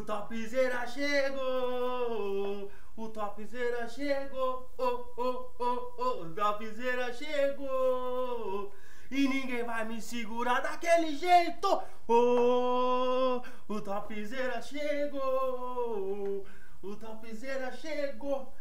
O Topzera chegou, o Topzera chegou, o Topzera chegou. E ninguém vai me segurar daquele jeito. O Topzera chegou, o Topzera chegou,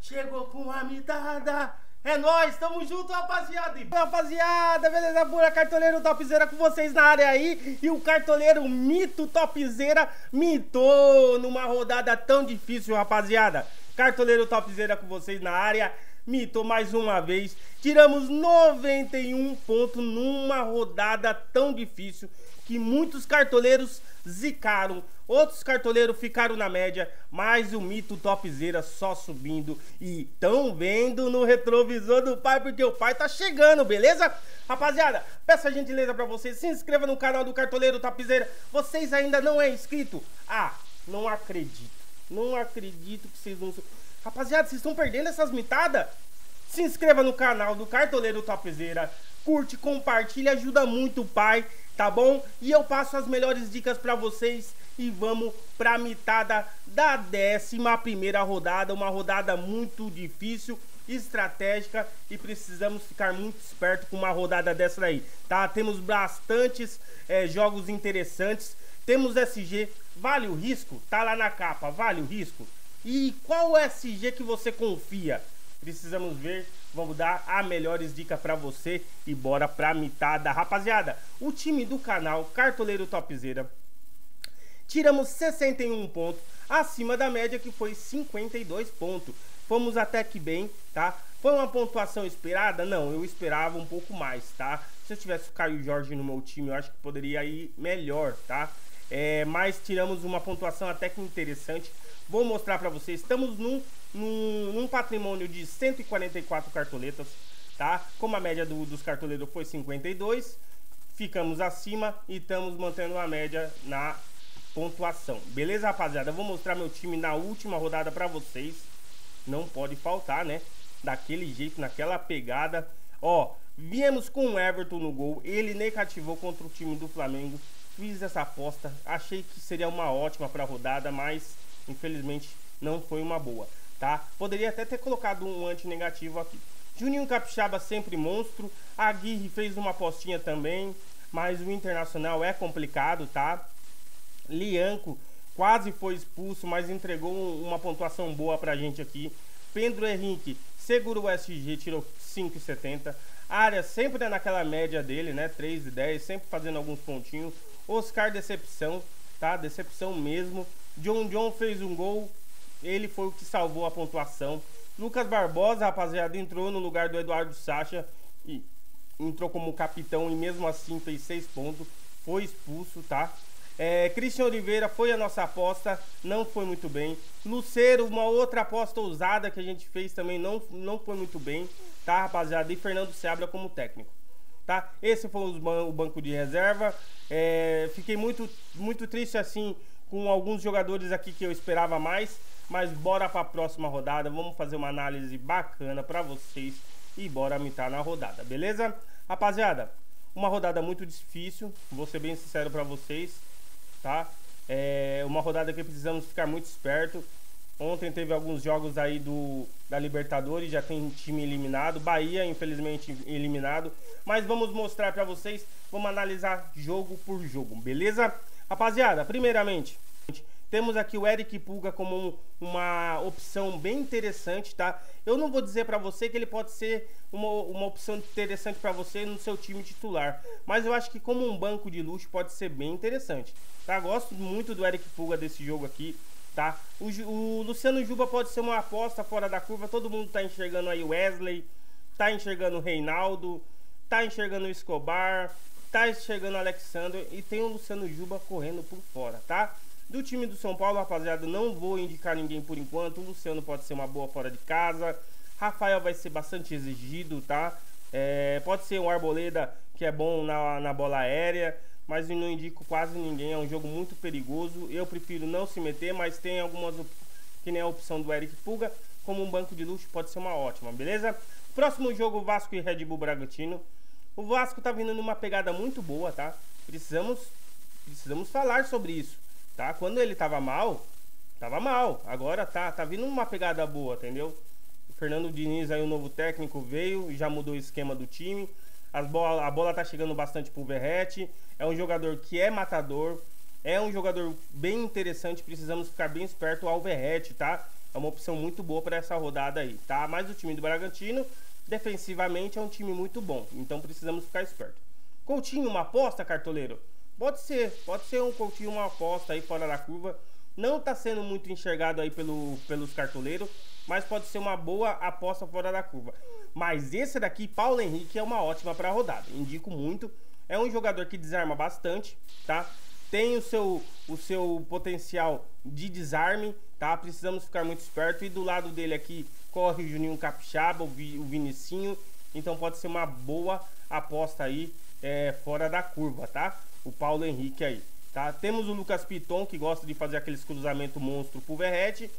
chegou com a mitada. É nóis, tamo junto, rapaziada. E rapaziada, beleza pura, cartoleiro Topzera com vocês na área aí. E o cartoleiro Mito Topzera mitou numa rodada tão difícil, rapaziada. Cartoleiro Topzera com vocês na área. Mitou mais uma vez. Tiramos 91 pontos numa rodada tão difícil que muitos cartoleiros zicaram. Outros cartoleiros ficaram na média, mas o Mito Topzera só subindo. E tão vendo no retrovisor do pai, porque o pai tá chegando, beleza? Rapaziada, peço a gentileza pra vocês, se inscreva no canal do Cartoleiro Topzera. Vocês ainda não é inscrito? Ah, não acredito. Não acredito que vocês não... Rapaziada, vocês estão perdendo essas mitadas? Se inscreva no canal do Cartoleiro Topzera. Curte, compartilha, ajuda muito o pai, tá bom? E eu passo as melhores dicas pra vocês. E vamos pra mitada da 11ª rodada. Uma rodada muito difícil, estratégica. E precisamos ficar muito esperto com uma rodada dessa daí, tá? Temos bastantes jogos interessantes. Temos SG, vale o risco? Tá lá na capa, vale o risco? E qual SG que você confia? Precisamos ver, vamos dar as melhores dicas pra você e bora pra mitada. Rapaziada, o time do canal Cartoleiro Topzera, tiramos 61 pontos, acima da média que foi 52 pontos. Fomos até que bem, tá? Foi uma pontuação esperada? Não, eu esperava um pouco mais, tá? Se eu tivesse o Caio Jorge no meu time, eu acho que poderia ir melhor, tá? Mas tiramos uma pontuação até que interessante. Vou mostrar pra vocês, estamos num patrimônio de 144 cartoletas, tá? Como a média dos cartoleiros foi 52, ficamos acima e estamos mantendo a média na pontuação. Beleza, rapaziada? Vou mostrar meu time na última rodada pra vocês. Não pode faltar, né? Daquele jeito, naquela pegada. Ó, viemos com o Everton no gol. Ele negativou contra o time do Flamengo. Fiz essa aposta. Achei que seria uma ótima pra rodada, mas infelizmente não foi uma boa, tá? Poderia até ter colocado um anti-negativo aqui. Juninho Capixaba sempre monstro. A Aguirre fez uma apostinha também, mas o Internacional é complicado, tá? Lianco quase foi expulso, mas entregou uma pontuação boa pra gente aqui. Pedro Henrique segurou o SG, tirou 5,70. Área sempre naquela média dele, né? 3,10, sempre fazendo alguns pontinhos. Oscar, decepção, tá? Decepção mesmo. John fez um gol, ele foi o que salvou a pontuação. Lucas Barbosa, rapaziada, entrou no lugar do Eduardo Sacha e entrou como capitão e mesmo assim fez 6 pontos, foi expulso, tá? Christian Oliveira foi a nossa aposta, não foi muito bem. Luceiro, uma outra aposta ousada que a gente fez também, não foi muito bem, tá, rapaziada? E Fernando Seabra como técnico, tá? Esse foi o banco de reserva. Fiquei muito triste assim com alguns jogadores aqui que eu esperava mais, mas bora para a próxima rodada. Vamos fazer uma análise bacana para vocês e bora mitar na rodada, beleza? Rapaziada, uma rodada muito difícil, vou ser bem sincero para vocês, tá? Uma rodada que precisamos ficar muito esperto. Ontem teve alguns jogos aí da Libertadores, já tem time eliminado. Bahia, infelizmente, eliminado. Mas vamos mostrar pra vocês, vamos analisar jogo por jogo, beleza? Rapaziada, primeiramente, temos aqui o Eric Pulga como uma opção bem interessante, tá? Eu não vou dizer pra você que ele pode ser uma opção interessante pra você no seu time titular, mas eu acho que como um banco de luxo pode ser bem interessante, tá? Gosto muito do Eric Pulga desse jogo aqui, tá? O Luciano Juba pode ser uma aposta fora da curva. Todo mundo tá enxergando aí o Wesley, tá enxergando o Reinaldo, tá enxergando o Escobar, tá enxergando o Alexandre e tem o Luciano Juba correndo por fora, tá? Do time do São Paulo, rapaziada, não vou indicar ninguém por enquanto. O Luciano pode ser uma boa fora de casa. Rafael vai ser bastante exigido, tá? Pode ser um Arboleda, que é bom na bola aérea, mas eu não indico quase ninguém. É um jogo muito perigoso. Eu prefiro não se meter, mas tem algumas que nem a opção do Eric Pulga, como um banco de luxo, pode ser uma ótima, beleza? Próximo jogo, Vasco e Red Bull Bragantino. O Vasco tá vindo numa pegada muito boa, tá? Precisamos falar sobre isso. tá? Quando ele tava mal, agora tá vindo uma pegada boa, entendeu? O Fernando Diniz aí, o novo técnico, veio e já mudou o esquema do time. A bola tá chegando bastante pro Verratti, é um jogador que é matador, é um jogador bem interessante, precisamos ficar bem esperto ao Verratti, tá? É uma opção muito boa para essa rodada aí, tá? Mas o time do Bragantino, defensivamente, é um time muito bom, então precisamos ficar esperto. Coutinho, uma aposta, cartoleiro? Pode ser um Coutinho, uma aposta aí fora da curva. Não tá sendo muito enxergado aí pelos cartoleiros, mas pode ser uma boa aposta fora da curva. Mas esse daqui, Paulo Henrique, é uma ótima para a rodada, indico muito. É um jogador que desarma bastante, tá? Tem o seu potencial de desarme, tá? Precisamos ficar muito esperto. E do lado dele aqui corre o Juninho Capixaba, o Vinicinho. Então pode ser uma boa aposta aí fora da curva, tá? O Paulo Henrique aí, tá? Temos o Lucas Piton, que gosta de fazer aqueles cruzamentos monstro pro Verratti,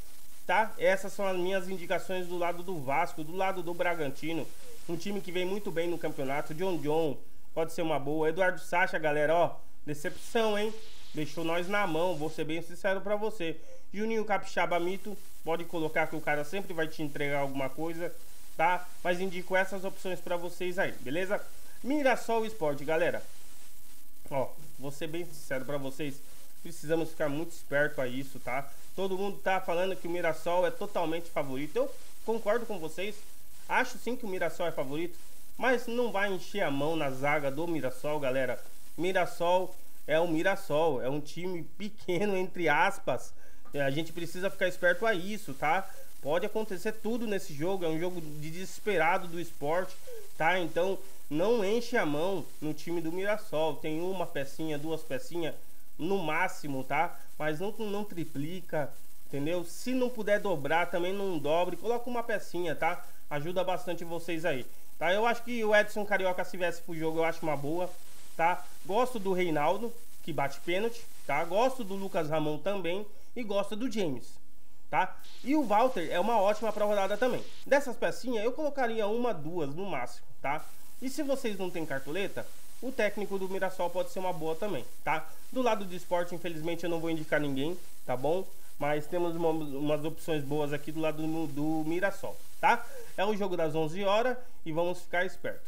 tá? Essas são as minhas indicações do lado do Vasco, do lado do Bragantino. Um time que vem muito bem no campeonato. John pode ser uma boa. Eduardo Sacha, galera, ó, decepção, hein? Deixou nós na mão, vou ser bem sincero pra você. Juninho Capixaba, mito, pode colocar que o cara sempre vai te entregar alguma coisa, tá? Mas indico essas opções pra vocês aí, beleza? Mirassol Sport, galera. Ó, vou ser bem sincero pra vocês, precisamos ficar muito esperto a isso, tá? Todo mundo tá falando que o Mirassol é totalmente favorito. Eu concordo com vocês, acho sim que o Mirassol é favorito, mas não vai encher a mão na zaga do Mirassol, galera. Mirassol é o Mirassol, é um time pequeno, entre aspas. A gente precisa ficar esperto a isso, tá? Pode acontecer tudo nesse jogo, é um jogo de desesperado do esporte, tá? Então não enche a mão no time do Mirassol. Tem uma pecinha, duas pecinhas no máximo, tá? Mas não triplica, entendeu? Se não puder dobrar, também não dobre, coloca uma pecinha, tá? Ajuda bastante vocês aí, tá? Eu acho que o Edson Carioca, se viesse pro jogo, eu acho uma boa, tá? Gosto do Reinaldo, que bate pênalti, tá? Gosto do Lucas Ramon também e gosto do James, tá? E o Walter é uma ótima pra rodada também. Dessas pecinhas, eu colocaria uma, duas no máximo, tá? E se vocês não tem cartoleta, o técnico do Mirassol pode ser uma boa também, tá? Do lado do esporte, infelizmente, eu não vou indicar ninguém, tá bom? Mas temos umas opções boas aqui do lado do Mirassol, tá? É o jogo das 11 horas e vamos ficar esperto.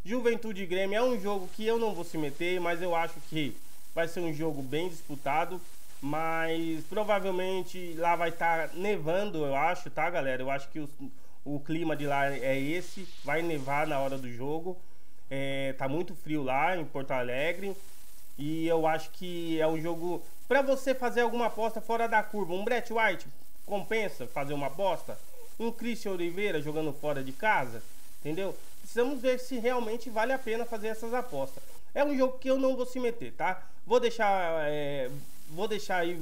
Juventude e Grêmio é um jogo que eu não vou se meter, mas eu acho que vai ser um jogo bem disputado. Mas provavelmente lá vai estar nevando, eu acho, tá, galera? Eu acho que o clima de lá é esse, vai nevar na hora do jogo. Tá muito frio lá em Porto Alegre. E eu acho que é um jogo para você fazer alguma aposta fora da curva. Um Brett White compensa fazer uma aposta. Um Christian Oliveira jogando fora de casa, entendeu? Precisamos ver se realmente vale a pena fazer essas apostas. É um jogo que eu não vou se meter, tá? Vou deixar aí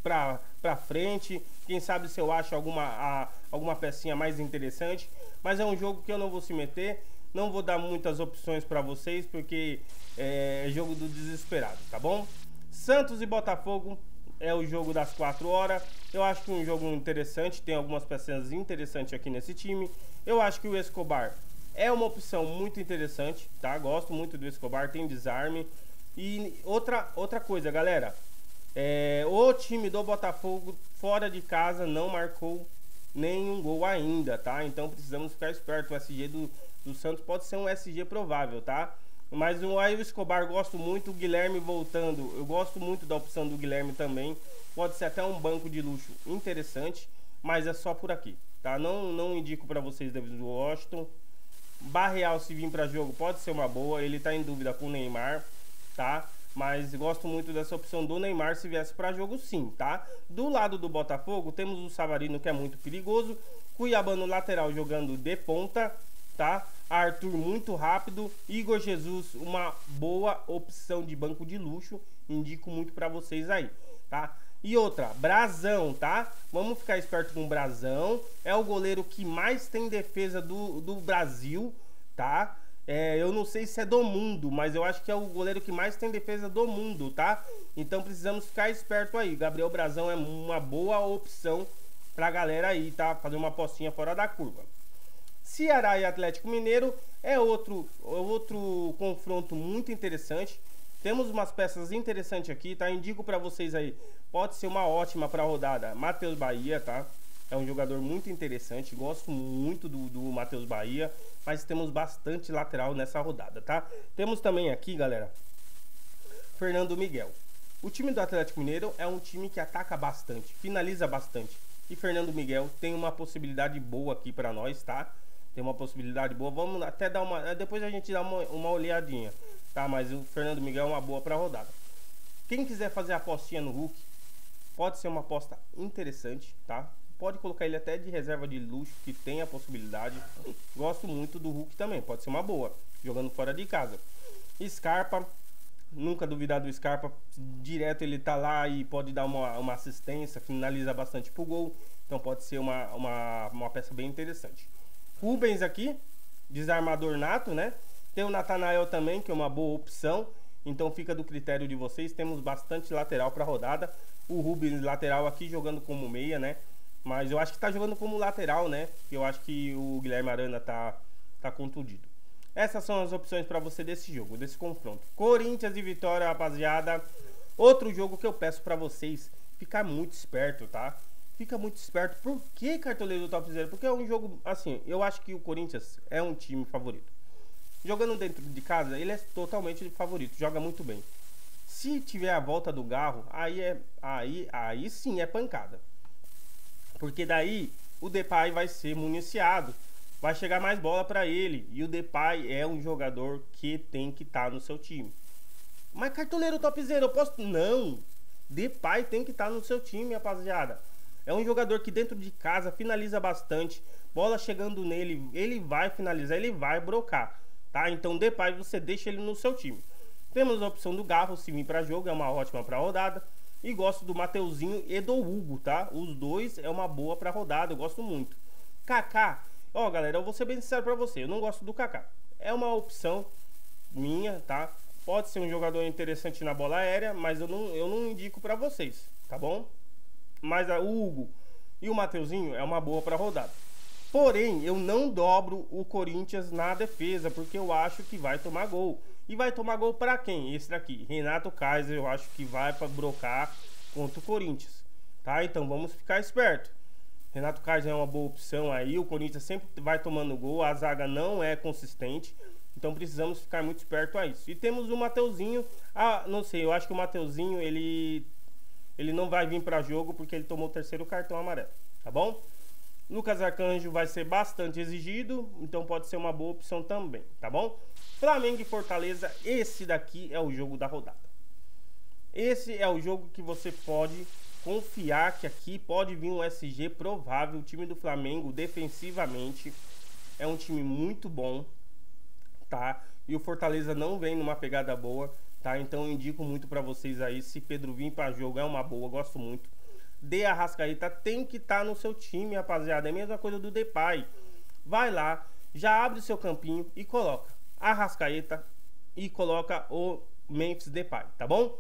pra frente. Quem sabe se eu acho alguma pecinha mais interessante. Mas é um jogo que eu não vou se meter. Não vou dar muitas opções pra vocês, porque é jogo do desesperado, tá bom? Santos e Botafogo é o jogo das 4 horas. Eu acho que é um jogo interessante. Tem algumas peças interessantes aqui nesse time. Eu acho que o Escobar é uma opção muito interessante, tá? Gosto muito do Escobar, tem desarme. E outra coisa, galera, o time do Botafogo fora de casa não marcou nenhum gol ainda, tá? Então precisamos ficar esperto. O SG do Santos pode ser um SG provável, tá? Mas o Escobar gosto muito, o Guilherme voltando, eu gosto muito da opção do Guilherme também. Pode ser até um banco de luxo interessante, mas é só por aqui, tá? Não indico para vocês David Washington. Barreal, se vir para jogo, pode ser uma boa. Ele tá em dúvida com o Neymar, tá? Mas gosto muito dessa opção do Neymar se viesse para jogo, sim, tá? Do lado do Botafogo, temos o Savarino, que é muito perigoso. Cuiabá no lateral jogando de ponta, tá? Arthur muito rápido. Igor Jesus, uma boa opção de banco de luxo. Indico muito para vocês aí, tá? E outra, Brazão, tá? Vamos ficar esperto com o Brazão. É o goleiro que mais tem defesa do Brasil, tá? Eu não sei se é do mundo, mas eu acho que é o goleiro que mais tem defesa do mundo, tá? Então precisamos ficar esperto aí. Gabriel Brazão é uma boa opção pra galera aí, tá? Fazer uma apostinha fora da curva. Ceará e Atlético Mineiro é outro confronto muito interessante. Temos umas peças interessantes aqui, tá? Indico pra vocês aí, pode ser uma ótima pra rodada. Matheus Bahia, tá? É um jogador muito interessante, gosto muito do Matheus Bahia, mas temos bastante lateral nessa rodada, tá? Temos também aqui, galera, Fernando Miguel. O time do Atlético Mineiro é um time que ataca bastante, finaliza bastante. E Fernando Miguel tem uma possibilidade boa aqui pra nós, tá? Tem uma possibilidade boa, vamos até dar uma... Depois a gente dá uma olhadinha, tá? Mas o Fernando Miguel é uma boa pra rodada. Quem quiser fazer a apostinha no Hulk, pode ser uma aposta interessante, tá? Pode colocar ele até de reserva de luxo, que tem a possibilidade. Gosto muito do Hulk também, pode ser uma boa, jogando fora de casa. Scarpa, nunca duvidar do Scarpa, direto ele tá lá e pode dar uma assistência, finaliza bastante pro gol, então pode ser uma peça bem interessante. Rubens aqui, desarmador nato, né? Tem o Natanael também, que é uma boa opção, então fica do critério de vocês. Temos bastante lateral para rodada. O Rubens lateral aqui jogando como meia, né? Mas eu acho que tá jogando como lateral, né? Eu acho que o Guilherme Arana tá contundido. Essas são as opções para você desse jogo, desse confronto. Corinthians e Vitória, rapaziada. Outro jogo que eu peço para vocês ficar muito esperto, tá? Fica muito esperto. Por que, cartoleiro do Top Zero? Porque é um jogo, assim, eu acho que o Corinthians é um time favorito. Jogando dentro de casa, ele é totalmente favorito, joga muito bem. Se tiver a volta do Garro, aí sim é pancada. Porque daí o Depay vai ser municiado, vai chegar mais bola para ele. E o Depay é um jogador que tem que estar no seu time. Mas cartoleiro Top Zero, eu posso... Não, Depay tem que estar no seu time, rapaziada. É um jogador que dentro de casa finaliza bastante. Bola chegando nele, ele vai finalizar, ele vai brocar, tá? Então Depay você deixa ele no seu time. Temos a opção do Garro, se vir para jogo, é uma ótima para rodada. E gosto do Mateuzinho e do Hugo, tá? Os dois é uma boa pra rodada, eu gosto muito. Kaká, ó galera, eu vou ser bem sincero pra você, eu não gosto do Kaká. É uma opção minha, tá? Pode ser um jogador interessante na bola aérea, mas eu não indico pra vocês, tá bom? Mas o Hugo e o Mateuzinho é uma boa pra rodada. Porém, eu não dobro o Corinthians na defesa, porque eu acho que vai tomar gol. E vai tomar gol para quem? Esse daqui, Renato Kaiser, eu acho que vai para brocar contra o Corinthians, tá? Então vamos ficar esperto. Renato Kaiser é uma boa opção aí, o Corinthians sempre vai tomando gol, a zaga não é consistente, então precisamos ficar muito esperto a isso. E temos o Mateuzinho, não sei, eu acho que o Mateuzinho, ele não vai vir para jogo porque ele tomou o terceiro cartão amarelo, tá bom? Lucas Arcanjo vai ser bastante exigido, então pode ser uma boa opção também, tá bom? Flamengo e Fortaleza, esse daqui é o jogo da rodada. Esse é o jogo que você pode confiar que aqui pode vir um SG provável. O time do Flamengo, defensivamente, é um time muito bom, tá? E o Fortaleza não vem numa pegada boa, tá? Então eu indico muito pra vocês aí, se Pedro vir pra jogo é uma boa, gosto muito. De Arrascaeta tem que estar no seu time, rapaziada. É a mesma coisa do Depay. Vai lá, já abre o seu campinho e coloca Arrascaeta e coloca o Memphis Depay, tá bom?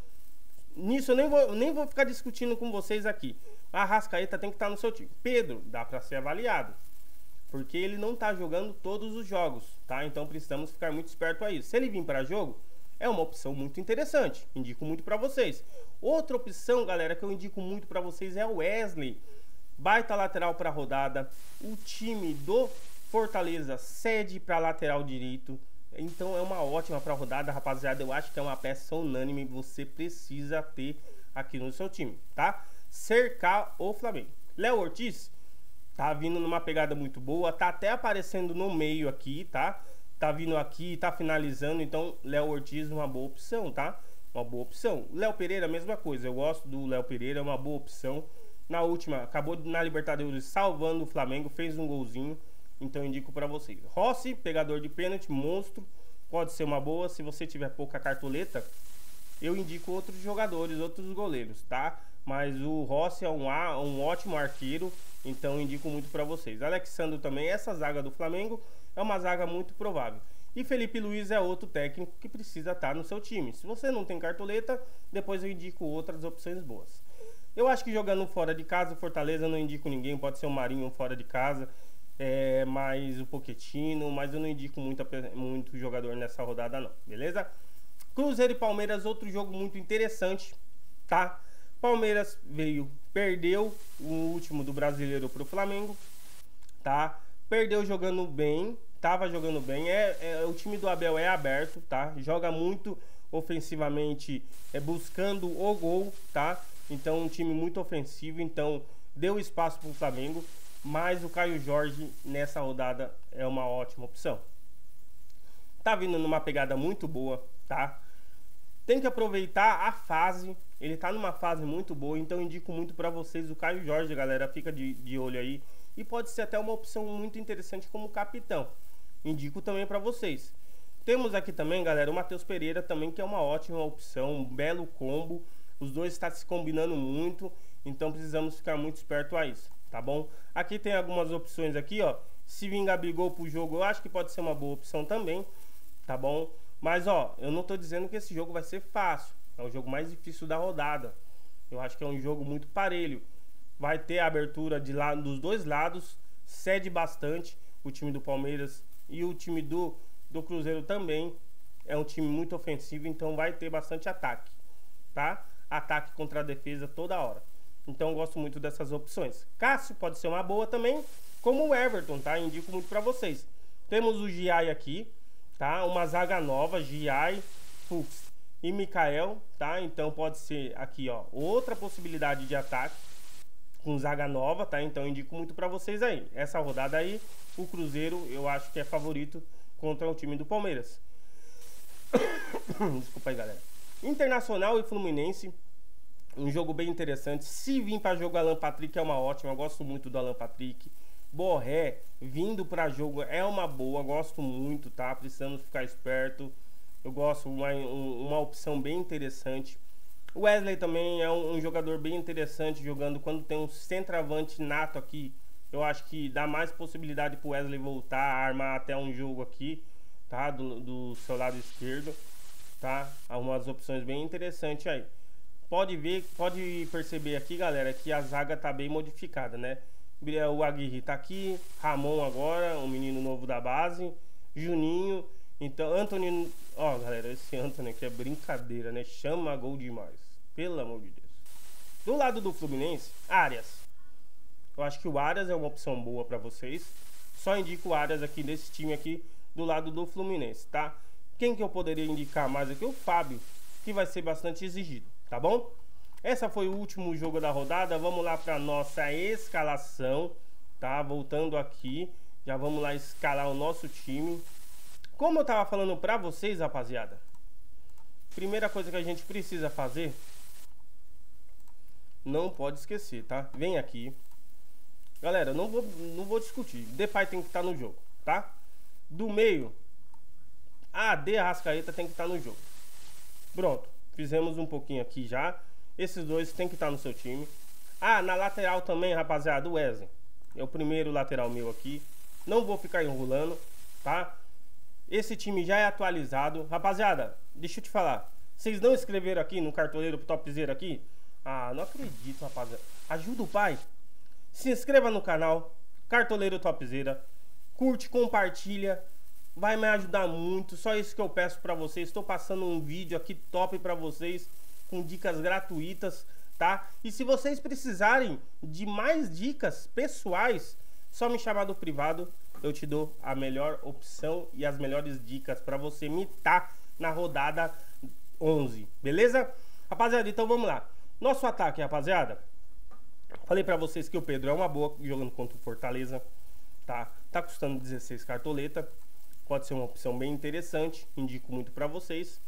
Nisso eu nem vou ficar discutindo com vocês aqui. Arrascaeta tem que estar no seu time. Pedro, dá pra ser avaliado, porque ele não tá jogando todos os jogos, tá? Então precisamos ficar muito esperto a isso. Se ele vir para jogo, é uma opção muito interessante. Indico muito para vocês. Outra opção, galera, que eu indico muito para vocês é o Wesley. Baita lateral para rodada. O time do Fortaleza cede para lateral direito. Então é uma ótima para rodada, rapaziada. Eu acho que é uma peça unânime. Você precisa ter aqui no seu time, tá? Cercar o Flamengo. Léo Ortiz tá vindo numa pegada muito boa. Tá até aparecendo no meio aqui, tá? Tá vindo aqui, tá finalizando. Então Léo Ortiz é uma boa opção, tá? Uma boa opção. Léo Pereira, mesma coisa. Eu gosto do Léo Pereira, é uma boa opção. Na última, acabou na Libertadores salvando o Flamengo, fez um golzinho. Então indico para vocês. Rossi, pegador de pênalti, monstro. Pode ser uma boa. Se você tiver pouca cartoleta, eu indico outros jogadores, outros goleiros, tá? Mas o Rossi é um ótimo arqueiro. Então indico muito para vocês. Alexandre também, essa zaga do Flamengo é uma zaga muito provável. E Felipe Luiz é outro técnico que precisa estar no seu time. Se você não tem cartoleta, depois eu indico outras opções boas. Eu acho que jogando fora de casa, o Fortaleza, eu não indico ninguém. Pode ser o Marinho fora de casa, mais o Pochettino, mas eu não indico muito jogador nessa rodada não, beleza? Cruzeiro e Palmeiras, outro jogo muito interessante, tá? Palmeiras perdeu o último do Brasileiro pro Flamengo, tá? Perdeu jogando bem, tava jogando bem. O time do Abel é aberto, tá? Joga muito ofensivamente, buscando o gol, tá? Então um time muito ofensivo, então deu espaço pro Flamengo, mas o Caio Jorge nessa rodada é uma ótima opção. Tá vindo numa pegada muito boa, tá? Tem que aproveitar a fase, ele tá numa fase muito boa, então indico muito para vocês o Caio Jorge, galera, fica de olho aí. E pode ser até uma opção muito interessante como capitão, indico também para vocês. Temos aqui também, galera, o Matheus Pereira também, que é uma ótima opção, um belo combo. Os dois estão se combinando muito, então precisamos ficar muito esperto a isso, tá bom? Aqui tem algumas opções aqui, ó. Se vir Gabigol pro jogo, eu acho que pode ser uma boa opção também, tá bom? Mas, ó, eu não tô dizendo que esse jogo vai ser fácil. É o jogo mais difícil da rodada. Eu acho que é um jogo muito parelho. Vai ter a abertura dos dois lados, cede bastante o time do Palmeiras e o time do Cruzeiro também. É um time muito ofensivo, então vai ter bastante ataque, tá? Ataque contra a defesa toda hora. Então eu gosto muito dessas opções. Cássio pode ser uma boa também, como o Everton, tá? Indico muito para vocês. Temos o Giai aqui, tá? Uma zaga nova, Giai, Fux e Mikael, tá? Então pode ser aqui, ó, outra possibilidade de ataque com zaga nova, tá? Então indico muito para vocês aí. Essa rodada aí, o Cruzeiro eu acho que é favorito contra o time do Palmeiras. Desculpa aí, galera. Internacional e Fluminense, um jogo bem interessante. Se vir para jogo Alan Patrick é uma ótima, eu gosto muito do Alan Patrick. Borré vindo para jogo é uma boa, gosto muito, tá? Precisamos ficar esperto. Eu gosto, uma opção bem interessante. O Wesley também é um jogador bem interessante jogando quando tem um centroavante nato aqui. Eu acho que dá mais possibilidade pro Wesley voltar a armar até um jogo aqui, tá? Do seu lado esquerdo, tá? Algumas opções bem interessantes aí. Pode perceber aqui, galera, que a zaga tá bem modificada, né? O Aguirre tá aqui, Ramon agora, um menino novo da base, Juninho, então Antony, ó, galera, esse Antony aqui é brincadeira, né? Chama gol demais, pelo amor de Deus. Do lado do Fluminense, Arias. Eu acho que o Arias é uma opção boa para vocês. Só indico o Arias aqui desse time aqui do lado do Fluminense, tá? Quem que eu poderia indicar mais aqui? O Fábio, que vai ser bastante exigido, tá bom? Essa foi o último jogo da rodada. Vamos lá para nossa escalação, tá? Voltando aqui, já vamos lá escalar o nosso time. Como eu tava falando para vocês, rapaziada, primeira coisa que a gente precisa fazer, não pode esquecer, tá? Vem aqui. Galera, não vou discutir. Depay tem que estar no jogo, tá? Do meio, AD Arrascaeta tem que estar no jogo. Pronto, fizemos um pouquinho aqui já. Esses dois tem que estar no seu time. Ah, na lateral também, rapaziada, o Wesley. É o primeiro lateral meu aqui. Não vou ficar enrolando, tá? Esse time já é atualizado. Rapaziada, deixa eu te falar. Vocês não escreveram aqui no cartoleiro Topzera aqui? Ah, não acredito, rapaziada. Ajuda o pai. Se inscreva no canal Cartoleiro Topzera. Curte, compartilha. Vai me ajudar muito. Só isso que eu peço pra vocês. Estou passando um vídeo aqui top pra vocês, com dicas gratuitas, tá? E se vocês precisarem de mais dicas pessoais, só me chamar do privado. Eu te dou a melhor opção e as melhores dicas pra você mitar na rodada 11. Beleza? Rapaziada, então vamos lá. Nosso ataque, rapaziada. Falei pra vocês que o Pedro é uma boa jogando contra o Fortaleza, tá? Tá custando 16 cartoleta. Pode ser uma opção bem interessante. Indico muito pra vocês.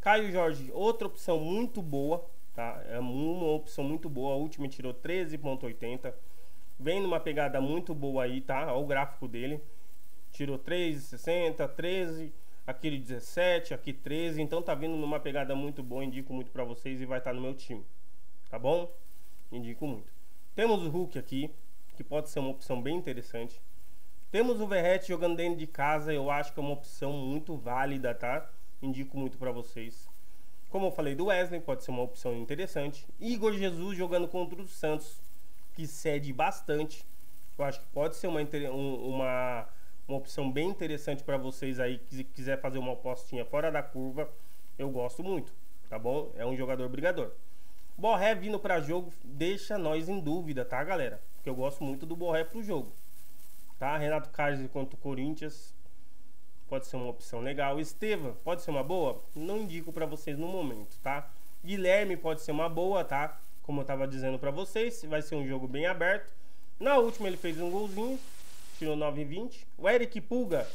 Caio Jorge, outra opção muito boa, tá? É uma opção muito boa. A última tirou 13,80. Vem numa pegada muito boa aí, tá? Olha o gráfico dele. Tirou 13,60, 13, aquele 17, aqui 13. Então tá vindo numa pegada muito boa. Indico muito pra vocês e vai estar no meu time, tá bom? Indico muito. Temos o Hulk aqui, que pode ser uma opção bem interessante. Temos o Verratti jogando dentro de casa. Eu acho que é uma opção muito válida, tá? Indico muito pra vocês. Como eu falei do Wesley, pode ser uma opção interessante. Igor Jesus jogando contra o Santos, que cede bastante. Eu acho que pode ser uma opção bem interessante para vocês aí, que quiser fazer uma apostinha fora da curva. eu gosto muito, tá bom? É um jogador brigador. Borré vindo para jogo deixa nós em dúvida, tá, galera? Porque eu gosto muito do Borré pro jogo, tá? Renato Kaiser contra o Corinthians pode ser uma opção legal. Esteva pode ser uma boa? Não indico para vocês no momento, tá? Guilherme pode ser uma boa, tá? Como eu tava dizendo para vocês, vai ser um jogo bem aberto. Na última ele fez um golzinho, tirou 9,20. O Eric Pulga,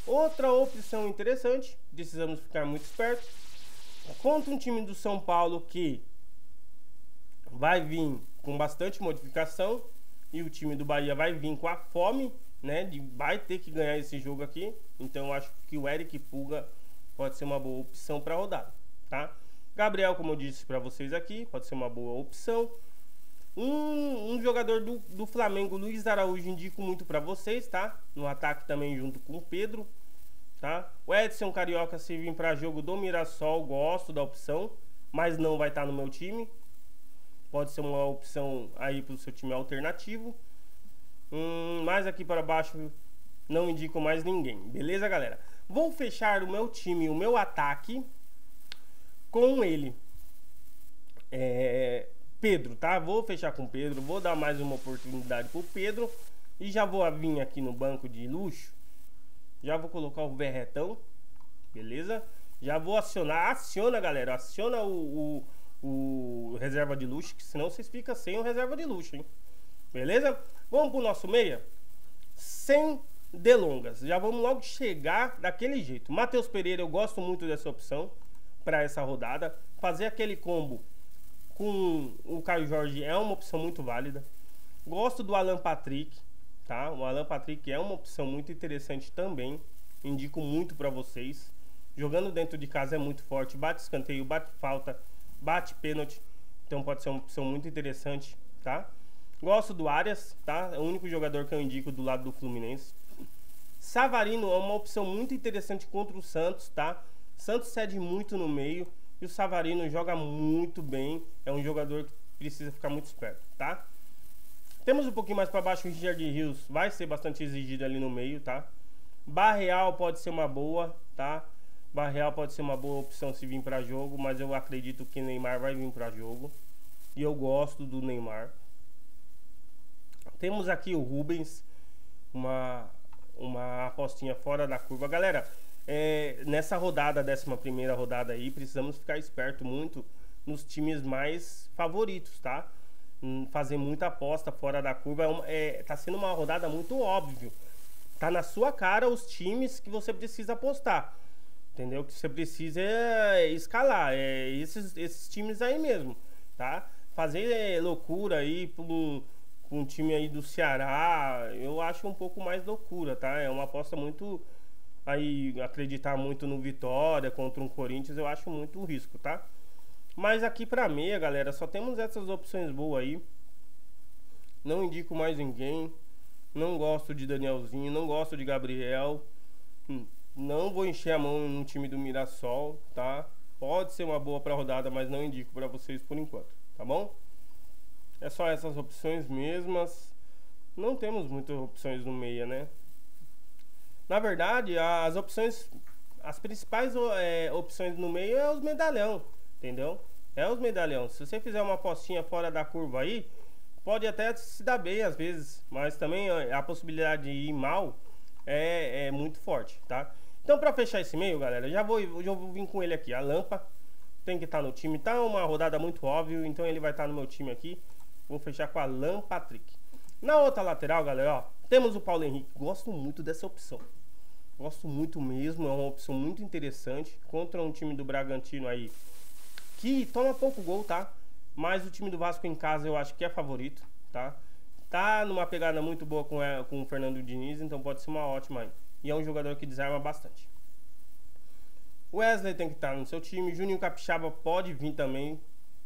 outra opção interessante, precisamos ficar muito espertos. Contra um time do São Paulo que vai vir com bastante modificação e o time do Bahia vai vir com a fome, né, vai ter que ganhar esse jogo aqui. Então eu acho que o Eric Pulga pode ser uma boa opção para rodar, tá? Gabriel, como eu disse para vocês aqui, pode ser uma boa opção. Um jogador do Flamengo, Luiz Araújo, indico muito para vocês, tá? No ataque também junto com o Pedro, tá? O Edson Carioca, se vir para jogo do Mirassol, gosto da opção, mas não vai estar no meu time. Pode ser uma opção aí para o seu time alternativo. Mais aqui para baixo não indico mais ninguém. Beleza, galera? Vou fechar o meu time, o meu ataque com ele. Pedro, tá? Vou fechar com o Pedro. Vou dar mais uma oportunidade pro Pedro. E já vou vir aqui no banco de luxo. Já vou colocar o Verretão. Beleza? Já vou acionar. Aciona, galera. Aciona o reserva de luxo, que senão vocês ficam sem o reserva de luxo, hein? Beleza? Vamos pro nosso meia? Sem delongas. Já vamos logo chegar daquele jeito. Matheus Pereira, eu gosto muito dessa opção para essa rodada. Fazer aquele combo com o Caio Jorge é uma opção muito válida. Gosto do Alan Patrick, tá? O Alan Patrick é uma opção muito interessante também. Indico muito para vocês. Jogando dentro de casa é muito forte. Bate escanteio, bate falta, bate pênalti, então pode ser uma opção muito interessante, tá? Gosto do Arias, tá? É o único jogador que eu indico do lado do Fluminense. Savarino é uma opção muito interessante contra o Santos, tá? Santos cede muito no meio e o Savarino joga muito bem. É um jogador que precisa ficar muito esperto, tá? Temos um pouquinho mais para baixo o Richard Rios, vai ser bastante exigido ali no meio, tá? Barreal pode ser uma boa, tá? Barreal pode ser uma boa opção se vir para jogo, mas eu acredito que Neymar vai vir para jogo. E eu gosto do Neymar. Temos aqui o Rubens, uma apostinha fora da curva. Galera, nessa rodada, 11ª rodada aí, precisamos ficar esperto muito nos times mais favoritos, tá? Fazer muita aposta fora da curva. Tá sendo uma rodada muito óbvio. Tá na sua cara os times que você precisa apostar. Entendeu? Que você precisa escalar. Esses times aí mesmo, tá? Fazer loucura aí pra um time aí do Ceará, eu acho um pouco mais loucura, tá? É uma aposta muito... Aí, acreditar muito no Vitória contra um Corinthians, eu acho muito risco, tá? Mas aqui pra meia, galera, só temos essas opções boas aí. Não indico mais ninguém. Não gosto de Danielzinho, não gosto de Gabriel. Não vou encher a mão no time do Mirassol, tá? Pode ser uma boa pra rodada, mas não indico pra vocês por enquanto, tá bom? É só essas opções mesmas. Não temos muitas opções no meia, né? Na verdade, as principais opções no meio é os medalhão, entendeu? É os medalhão. Se você fizer uma apostinha fora da curva aí, pode até se dar bem às vezes, mas também a possibilidade de ir mal é muito forte, tá? Então, para fechar esse meio, galera, já vou vir com ele aqui. A Lampa tem que estar no time. Tá uma rodada muito óbvia, então ele vai estar no meu time aqui. Vou fechar com a Alan Patrick. Na outra lateral, galera, ó, temos o Paulo Henrique. Gosto muito dessa opção. Gosto muito mesmo. É uma opção muito interessante contra um time do Bragantino aí que toma pouco gol, tá? Mas o time do Vasco em casa eu acho que é favorito, tá? Tá numa pegada muito boa com o Fernando Diniz, então pode ser uma ótima aí. E é um jogador que desarma bastante. Wesley tem que estar no seu time. Juninho Capixaba pode vir também.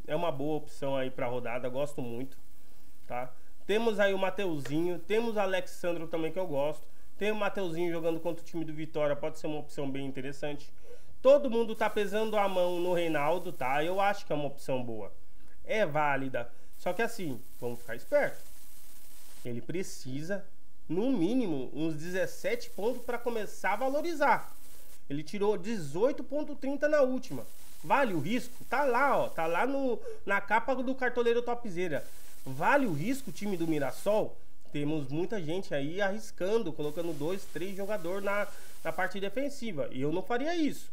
É uma boa opção aí pra rodada. Gosto muito, tá? Temos aí o Mateuzinho. Temos o Alexandro também, que eu gosto. Tem o Mateuzinho jogando contra o time do Vitória. Pode ser uma opção bem interessante. Todo mundo tá pesando a mão no Reinaldo, tá? Eu acho que é uma opção boa. É válida. Só que assim, vamos ficar esperto. Ele precisa, no mínimo, uns 17 pontos para começar a valorizar. Ele tirou 18,30 na última. Vale o risco? Tá lá, ó. Tá lá na capa do cartoleiro topzera. Vale o risco, time do Mirassol? Temos muita gente aí arriscando, colocando 2, 3 jogadores na parte defensiva. E eu não faria isso.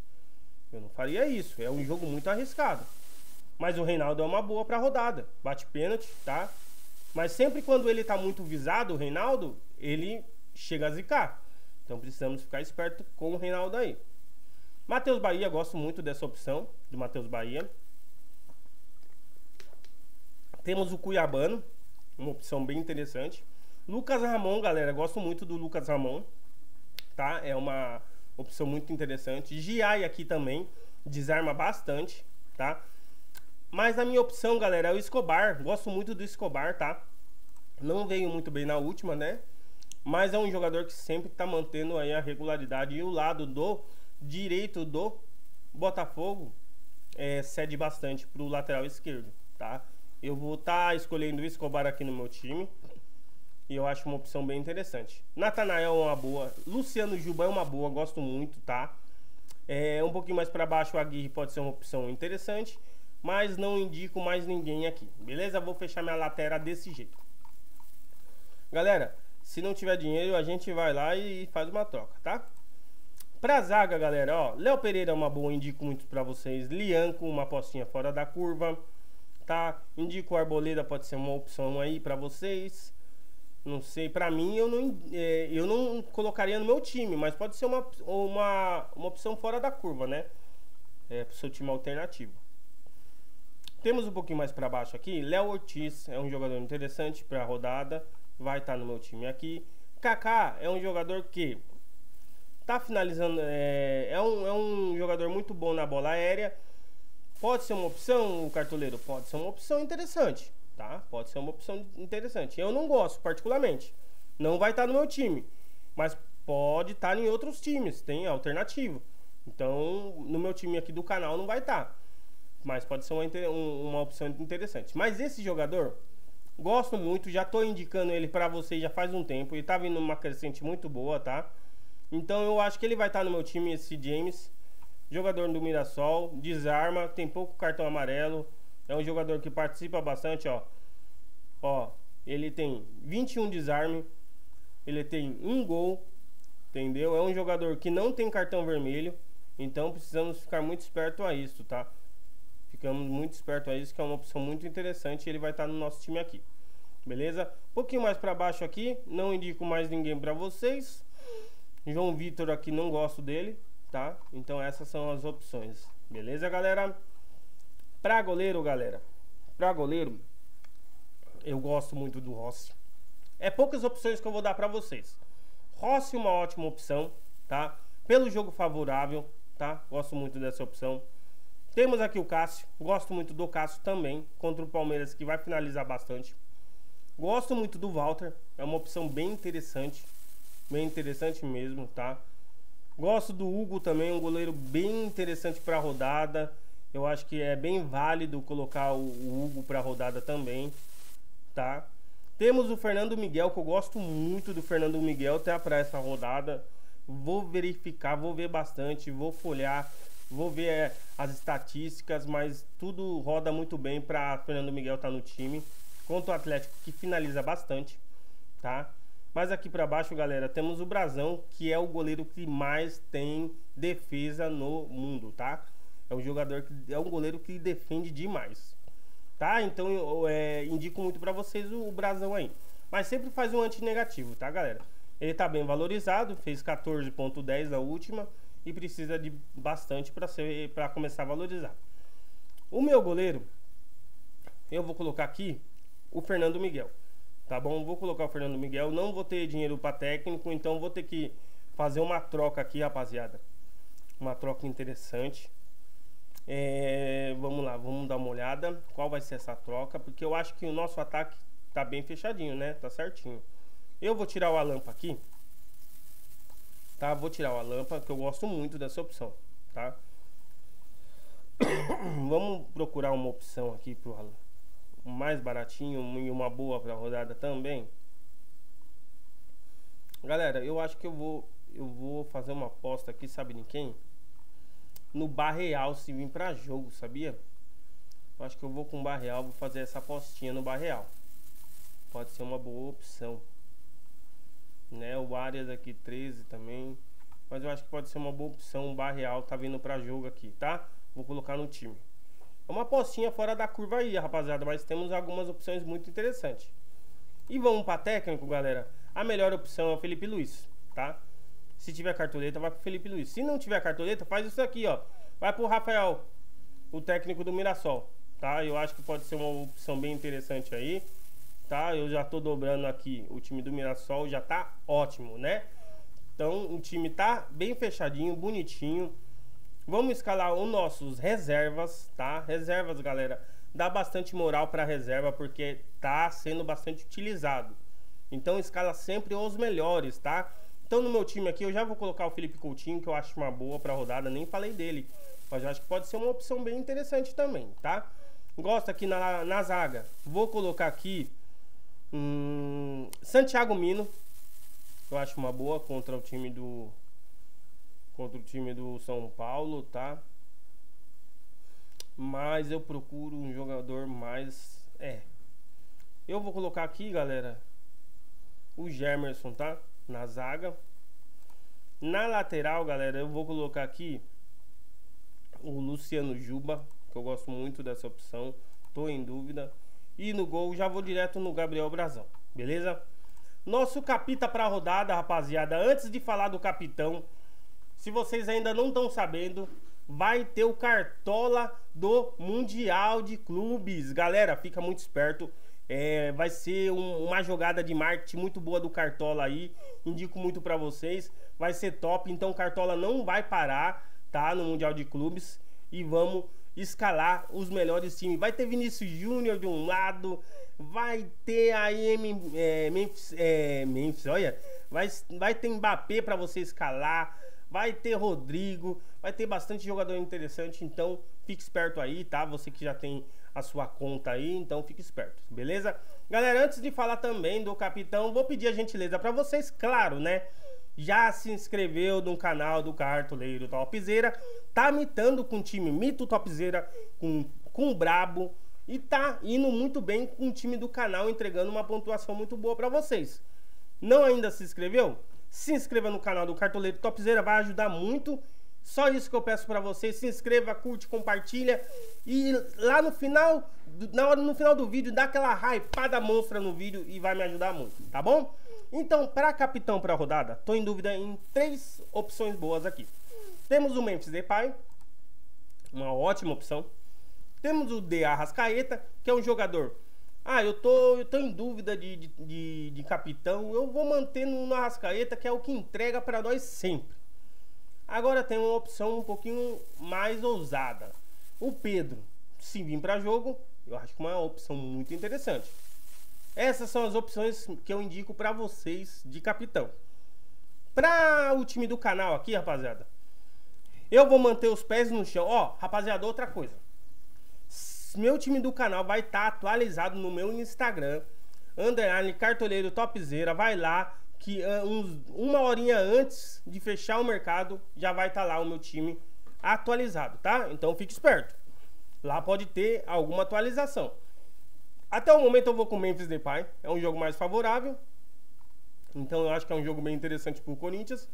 Eu não faria isso. É um jogo muito arriscado. Mas o Reinaldo é uma boa pra rodada. Bate pênalti, tá? Mas sempre quando ele tá muito visado, o Reinaldo, ele chega a zicar. Então precisamos ficar esperto com o Reinaldo aí. Matheus Bahia, gosto muito dessa opção do Matheus Bahia. Temos o Cuiabano, uma opção bem interessante. Lucas Ramon, galera, gosto muito do Lucas Ramon, tá? É uma opção muito interessante. Giai aqui também, desarma bastante, tá? Mas a minha opção, galera, é o Escobar. Gosto muito do Escobar, tá? Não veio muito bem na última, né? Mas é um jogador que sempre tá mantendo aí a regularidade. E o lado do direito do Botafogo cede bastante pro lateral esquerdo, tá? Eu vou estar escolhendo o Escobar aqui no meu time. E eu acho uma opção bem interessante. Natanael é uma boa. Luciano Juba é uma boa, gosto muito, tá? Um pouquinho mais para baixo o Aguirre pode ser uma opção interessante. Mas não indico mais ninguém aqui, beleza? Vou fechar minha lateral desse jeito. Galera, se não tiver dinheiro, a gente vai lá e faz uma troca, tá? Pra zaga, galera, ó, Léo Pereira é uma boa, indico muito pra vocês. Lianco, uma apostinha fora da curva, tá? Indico o Arboleda, pode ser uma opção aí pra vocês. Não sei, pra mim eu não colocaria no meu time, mas pode ser uma opção fora da curva, né? Pro seu time alternativo. Temos um pouquinho mais para baixo aqui, Léo Ortiz é um jogador interessante para a rodada, vai estar no meu time aqui. Kaká é um jogador que tá finalizando, é um jogador muito bom na bola aérea. Pode ser uma opção, o cartoleiro? Pode ser uma opção interessante, tá? Pode ser uma opção interessante. Eu não gosto particularmente, não vai estar no meu time, mas pode estar em outros times, tem alternativo. Então, no meu time aqui do canal não vai estar. Mas pode ser uma opção interessante. Mas esse jogador, gosto muito, já tô indicando ele pra vocês já faz um tempo. Ele tá vindo numa crescente muito boa, tá? Então eu acho que ele vai estar no meu time, esse James. Jogador do Mirassol, desarma, tem pouco cartão amarelo. É um jogador que participa bastante, ó. Ó, ele tem 21 desarme. Ele tem 1 gol, entendeu? É um jogador que não tem cartão vermelho. Então precisamos ficar muito esperto a isso, tá? Ficamos muito espertos a isso, que é uma opção muito interessante. Ele vai estar no nosso time aqui, beleza? Um pouquinho mais para baixo aqui, não indico mais ninguém para vocês. João Vitor aqui, não gosto dele, tá? Então essas são as opções, beleza, galera? Pra goleiro, galera, eu gosto muito do Rossi. É poucas opções que eu vou dar para vocês. Rossi, uma ótima opção, tá? Pelo jogo favorável, tá? Gosto muito dessa opção. Temos aqui o Cássio, gosto muito do Cássio também, contra o Palmeiras, que vai finalizar bastante. Gosto muito do Walter, é uma opção bem interessante mesmo, tá? Gosto do Hugo também, um goleiro bem interessante para a rodada. Eu acho que é bem válido colocar o Hugo para a rodada também, tá? Temos o Fernando Miguel, que eu gosto muito do Fernando Miguel até para essa rodada. Vou verificar, vou ver bastante, vou folhear. Vou ver as estatísticas, mas tudo roda muito bem para Fernando Miguel estar no time. Contra o Atlético, que finaliza bastante, tá? Mas aqui para baixo, galera, temos o Brazão, que é o goleiro que mais tem defesa no mundo, tá? É um goleiro que defende demais, tá? Então eu indico muito para vocês o Brazão aí. Mas sempre faz um antinegativo, tá, galera? Ele tá bem valorizado, fez 14.10 na última. E precisa de bastante para começar a valorizar. O meu goleiro, eu vou colocar aqui o Fernando Miguel, tá bom? Vou colocar o Fernando Miguel, não vou ter dinheiro para técnico, então vou ter que fazer uma troca aqui, rapaziada. Uma troca interessante. Vamos lá, vamos dar uma olhada qual vai ser essa troca, porque eu acho que o nosso ataque tá bem fechadinho, né? Tá certinho. Eu vou tirar o Alampa aqui. Tá, vou tirar a lâmpada, que eu gosto muito dessa opção, tá? Vamos procurar uma opção aqui pro mais baratinho e uma boa para rodada também. Galera, eu acho que eu vou fazer uma aposta aqui, sabe em quem? no Barreal se vir pra jogo, sabia? Eu acho que eu vou com o Barreal, vou fazer essa apostinha no Barreal. Pode ser uma boa opção, né? O Arias aqui 13 também, mas eu acho que pode ser uma boa opção. O Barreal tá vindo pra jogo aqui, tá? Vou colocar no time. É uma apostinha fora da curva aí, rapaziada, mas temos algumas opções muito interessantes. E vamos para técnico, galera. A melhor opção é o Felipe Luiz, tá? Se tiver cartoleta, vai pro Felipe Luiz. Se não tiver cartoleta, faz isso aqui, ó. Vai pro Rafael, o técnico do Mirassol, tá? Eu acho que pode ser uma opção bem interessante aí, tá? Eu já tô dobrando aqui o time do Mirassol, já tá ótimo, né? Então o time tá bem fechadinho, bonitinho. Vamos escalar os nossos reservas, tá? Reservas, galera, dá bastante moral pra reserva, porque tá sendo bastante utilizado. Então escala sempre os melhores, tá? Então no meu time aqui eu já vou colocar o Felipe Coutinho, que eu acho uma boa pra rodada, nem falei dele, mas eu acho que pode ser uma opção bem interessante também, tá? Gosto aqui na zaga, vou colocar aqui Santiago Mino, eu acho uma boa contra o time do São Paulo, tá? Mas eu procuro um jogador mais... eu vou colocar aqui, galera, o Gemerson, tá? Na zaga. Na lateral, galera, eu vou colocar aqui o Luciano Juba, que eu gosto muito dessa opção, tô em dúvida. E no gol já vou direto no Gabriel Brazão, beleza? Nosso capita pra rodada, rapaziada. Antes de falar do capitão, se vocês ainda não estão sabendo, vai ter o Cartola do Mundial de Clubes. Galera, fica muito esperto. Vai ser uma jogada de marketing muito boa do Cartola aí. Indico muito pra vocês. Vai ser top. Então o Cartola não vai parar, tá? No Mundial de Clubes. E vamos escalar os melhores times. Vai ter Vinícius Júnior de um lado. Vai ter aí Memphis, olha. Vai ter Mbappé pra você escalar. Vai ter Rodrigo, vai ter bastante jogador interessante, então fique esperto aí, tá? Você que já tem a sua conta aí, então fique esperto, beleza? Galera, antes de falar também do capitão, vou pedir a gentileza pra vocês, claro, né? Já se inscreveu no canal do Cartoleiro Topzera, tá mitando com o time Mito Topzera, com o Brabo, e tá indo muito bem com o time do canal, entregando uma pontuação muito boa pra vocês. Não ainda se inscreveu? Se inscreva no canal do Cartoleiro Topzera, vai ajudar muito. Só isso que eu peço pra vocês. Se inscreva, curte, compartilha. E lá no final, no final do vídeo, dá aquela hypada monstra no vídeo e vai me ajudar muito, tá bom? Então, pra capitão pra rodada, tô em dúvida em 3 opções boas aqui. Temos o Memphis Depay, uma ótima opção. Temos o De Arrascaeta, que é um jogador... eu tô em dúvida de capitão. Eu vou manter no Arrascaeta, que é o que entrega para nós sempre. Agora tem uma opção um pouquinho mais ousada. O Pedro, se vir para jogo, eu acho que é uma opção muito interessante. Essas são as opções que eu indico para vocês de capitão. Para o time do canal aqui, rapaziada, eu vou manter os pés no chão. Ó, rapaziada, outra coisa. Meu time do canal vai estar atualizado no meu Instagram, _cartoleiro Topzera. Vai lá que uma horinha antes de fechar o mercado já vai estar lá o meu time atualizado, tá? Então fique esperto. Lá pode ter alguma atualização. Até o momento eu vou com o Memphis Depay, é um jogo mais favorável. Então eu acho que é um jogo bem interessante pro Corinthians.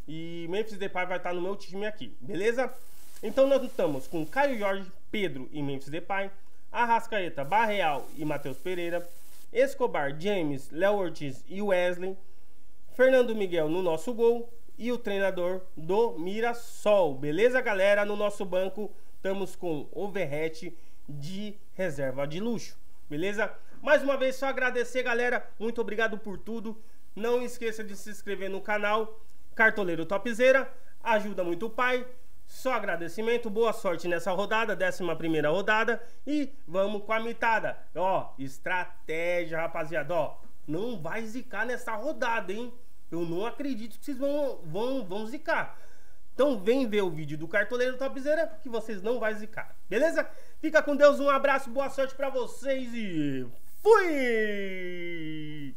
E Memphis Depay vai estar no meu time aqui, beleza? Então nós estamos com Caio Jorge, Pedro e Memphis Depay, Arrascaeta, Barreal e Matheus Pereira, Escobar, James, Léo Ortiz e Wesley, Fernando Miguel no nosso gol e o treinador do Mirassol. Beleza, galera? No nosso banco estamos com o Verratti de reserva de luxo. Beleza? Mais uma vez, só agradecer, galera. Muito obrigado por tudo. Não esqueça de se inscrever no canal Cartoleiro Topzera. Ajuda muito o pai. Só agradecimento, boa sorte nessa rodada, 11ª rodada. E vamos com a mitada. Ó, estratégia, rapaziada. Ó, não vai zicar nessa rodada, hein? Eu não acredito que vocês vão zicar. Então vem ver o vídeo do Cartoleiro Topzera que vocês não vão zicar. Beleza? Fica com Deus, um abraço, boa sorte pra vocês e fui!